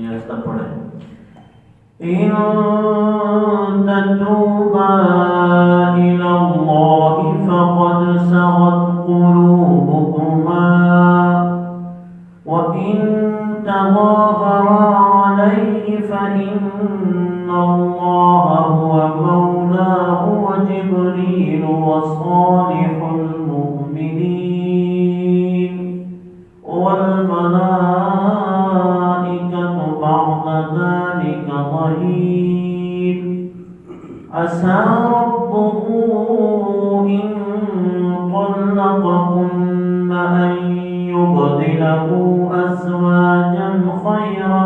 آہستہ پڑھیں. إن تتوبا إلى الله فقد سغت قلوبكما وإن تظاهرا عليه فإن الله هو مولاه وجبريل وصالح المؤمنين والملائكة بعد ذلك ظهير. عسى ربه إن طلقكن أن يبدله أزواجا خيرا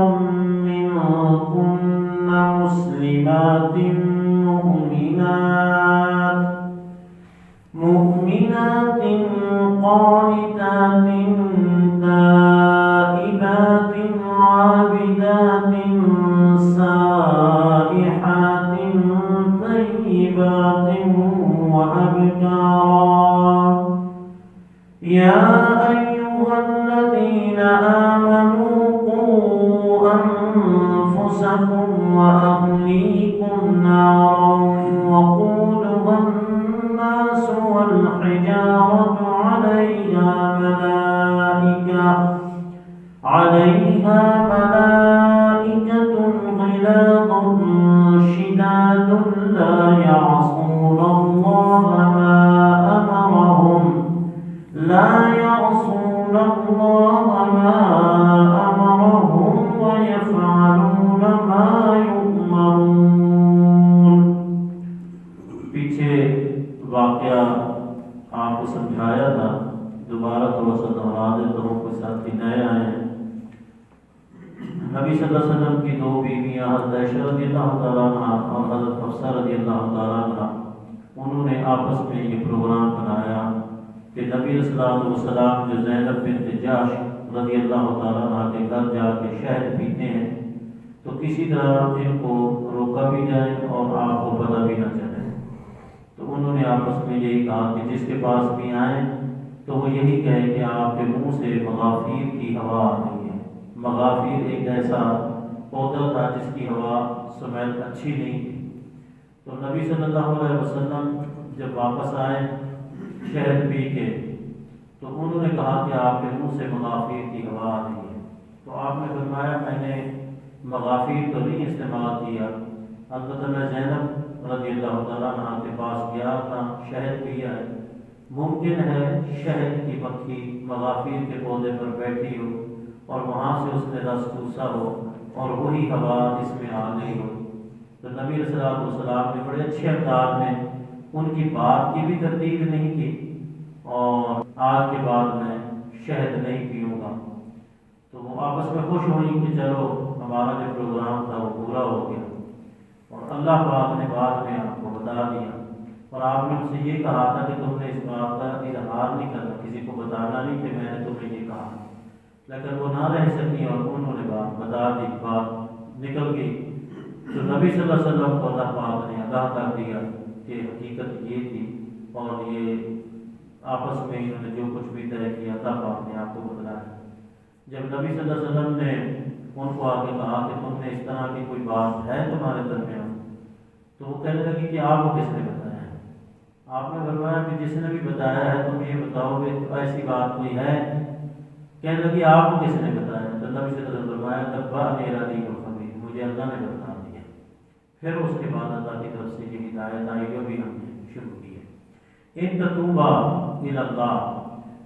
منكن مسلمات مؤمنات قانتات تائبات عابدات سائحات طيبات وأبكارا. يا أيها الذين آمنوا قوا أنفسكم وأهليكم نارا وقودها الناس والحجارة عليها ملائكة غلاظ شداد لا يعصون الله ما أمرهم ويفعلون ما يؤمرون. پیچھے واقعہ آپ کو سمجھایا تھا، دوبارہ تھوڑا سا دوہرا دیتا ہوں، کوئی ساتھی نئے آئے ہیں. نبی صلی اللہ علیہ وسلم کی دو بیویاں حضرت عائشہ رضی اللہ تعالیٰ عنہ اور حضرت حفصہ رضی اللہ تعالیٰ عنہ، انہوں نے آپس میں یہ پروگرام بنایا کہ نبی صلی اللہ علیہ وسلم جو زینب بنت جحش رضی اللہ تعالیٰ عنہ کے گھر جا کے شہد پیتے ہیں تو کسی طرح ان کو روکا بھی جائے اور آپ کو پتہ بھی نہ چلے. تو انہوں نے آپس میں یہی کہا کہ جس کے پاس بھی آئیں تو وہ یہی کہے کہ آپ کے منہ سے مغافیر کی ہوا آ رہی ہے. مغافیر ایک ایسا پودا تھا جس کی ہوا سمیل اچھی نہیں تھی. تو نبی صلی اللہ علیہ وسلم جب واپس آئے شہد پی کے تو انہوں نے کہا کہ آپ کے منہ سے مغافیر کی ہوا آ رہی ہے. تو آپ نے فرمایا میں نے مغافیر تو نہیں استعمال کیا، البتہ میں زینب رضی اللہ تعالیٰ عنہ کے پاس گیا تھا، شہد پیا ہے. ممکن ہے شہد کی مکھی مغافیر کے پودے پر بیٹھی ہو اور وہاں سے اس نے رس چوسا ہو اور وہی ہوا اس میں آ گئی ہو. تو نبی صلی اللہ علیہ وسلم نے بڑے اچھے انداز میں ان کی بات کی بھی تردید نہیں کی اور آج کے بعد میں شہد نہیں پیوں گا. تو وہ آپس میں خوش ہوئی کہ چلو ہمارا جو پروگرام تھا وہ پورا ہو گیا. اور اللہ پاک نے بعد میں آپ کو بتا دیا اور آپ نے ان سے یہ کہا تھا کہ تم نے اس بات کا اظہار نہیں کرنا، کسی کو بتانا نہیں کہ میں نے تمہیں یہ کہا. لیکن وہ نہ رہ سکی اور انہوں نے بات بتا دی، بات نکل گئی. تو نبی صلی اللہ علیہ وسلم کو اللہ پاک نے آگاہ کر دیا کہ حقیقت یہ تھی اور یہ آپس میں انہوں نے جو کچھ بھی طے کیا اللہ پاک نے آپ کو بتلایا. جب نبی صلی اللہ علیہ وسلم نے ان کو آگے کہا کہ تم نے اس طرح کی کوئی بات ہے تمہارے درمیان، تو وہ کہنے لگی کہ آپ کو کس نے بتایا ہے؟ آپ نے فرمایا کہ جس نے بھی بتایا ہے تم یہ بتاؤ گے تو ایسی بات کوئی ہے؟ کہنے لگی آپ کو کس نے بتایا؟ تو نبی صلی اللہ علیہ وسلم فرمایا تبا میرا دین و خبیر، مجھے اللہ نے بتا دیا. پھر اس کے بعد اللہ کی طرف سے یہ ہدایت آئی جو بھی ہم نے شروع کی ہے. ان تتوبا الی اللہ،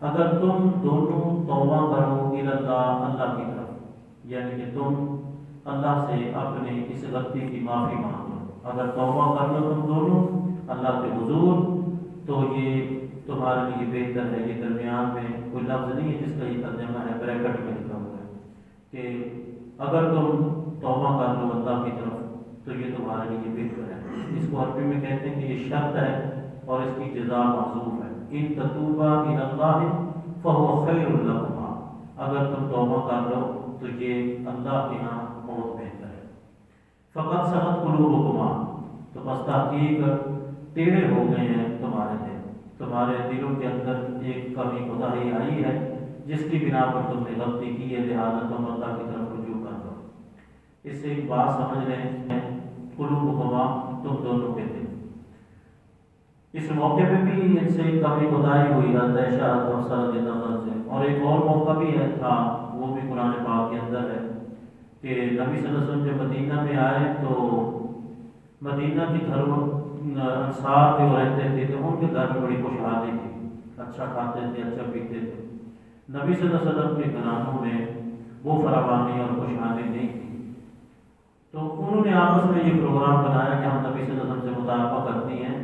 اگر تم دونوں توبہ کرو الی اللہ، اللہ کی طرف، یعنی کہ تم اللہ سے اپنے اس غلطی کی معافی مانگو. اگر توبہ کر لو تم دونوں اللہ کے حضور تو یہ تمہارے لیے بہتر ہے. یہ درمیان میں کوئی لفظ نہیں ہے جس کا یہ ترجمہ ہے، بریکٹ میں لکھا ہوا ہے کہ اگر تم توبہ کر لو اللہ کی طرف تو یہ تمہارے لیے بہتر ہے. اس کو عربی میں کہتے ہیں کہ یہ شرط ہے اور اس کی جزا محذوف ہے. ان تتوبا الی اللہ فهو خیر لکما، اگر تم توبہ کر لو تو یہ اللہ کے ہاں بہت بہتر ہے. فقط سغت قلوبکما، تو بس تحقیق ٹیڑھے ہو گئے ہیں تمہارے دل، تمہارے دلوں کے اندر ایک کمی کوتاہی آئی ہے جس کی بنا پر تم نے غلطی کی ہے، لہٰذا تم اللہ کی طرف رجوع کر دو. ایک بات سمجھ لیں، قلوبکما، تم دونوں کے دل۔ اس موقع پہ بھی ان سے کمی کوتاہی ہوئی حضرت عائشہ حفصہ رضی اللہ عنہ سے، اور ایک اور موقع بھی ہے تھا، وہ بھی قرآن پاک کے اندر ہے کہ نبی صلی اللہ علیہ وسلم جب مدینہ میں آئے تو مدینہ کے گھروں انصار جو رہتے تھے تو ان کے گھر میں بڑی خوشحالی تھی، اچھا کھاتے تھے، اچھا پیتے تھے۔ نبی صلی اللہ علیہ وسلم کے گھرانوں میں وہ فراوانی اور خوشحالی نہیں تھی، تو انہوں نے آپس میں یہ پروگرام بنایا کہ ہم نبی صلی اللہ علیہ وسلم سے مطالبہ کرتی ہیں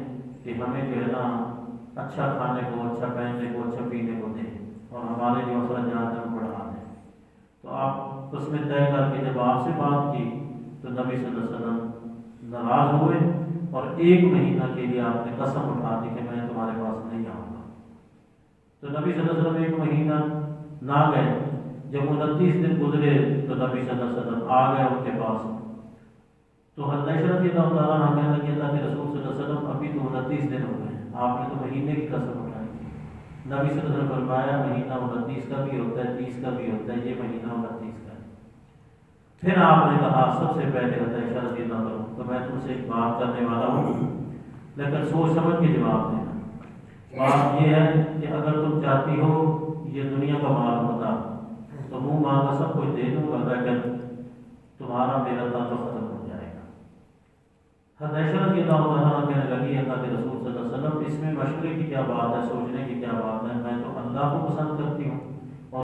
کہ ہمیں جو ہے نا اچھا کھانے کو، اچھا پہننے کو، اچھا پینے کو دیں اور ہمارے جو اخراجات ہیں وہ بڑھا دیں۔ تو آپ اس میں طے کر کے جب آپ سے بات کی تو نبی صلی اللہ علیہ وسلم ناراض ہوئے اور 1 مہینہ کے لیے آپ نے قسم اٹھا دی کہ میں تمہارے پاس نہیں آؤں گا۔ تو نبی صلی اللہ علیہ وسلم 1 مہینہ نہ گئے۔ جب 29 دن گزرے تو نبی صلی اللہ علیہ وسلم آ گئے ان کے پاس۔ تو حضرت عائشہ رضی اللہ تعالیٰ عنہ کہنے لگی اللہ کے رسول صلی اللہ علیہ وسلم ابھی تو 29 دن ہو گئے، آپ نے تو مہینے کی قسم اٹھائی تھی۔ نبی صلی اللہ علیہ وسلم فرمایا مہینہ 29 کا بھی ہوتا ہے، 30 کا بھی ہوتا ہے، یہ مہینہ 29 کا ہے۔ پھر آپ نے کہا سب سے پہلے حضرت عائشہ رضی اللہ عنہ تو میں تم سے ایک بات کرنے والا ہوں، لیکن سوچ سمجھ کے جواب دینا۔ بات یہ ہے کہ اگر تم چاہتی ہو یہ دنیا کا مال ہوتا تو منہ مانگا سب کچھ دے دوں گا، لیکن تمہارا میرا تعلق ختم ہو جائے گا۔ حضرت عائشہ رضی اللہ عنہ کہنے لگی اللہ کے رسول صلی اللہ علیہ وسلم اس میں مشورے کی کیا بات ہے، سوچنے کی کیا بات ہے، میں تو اللہ کو پسند کرتی ہوں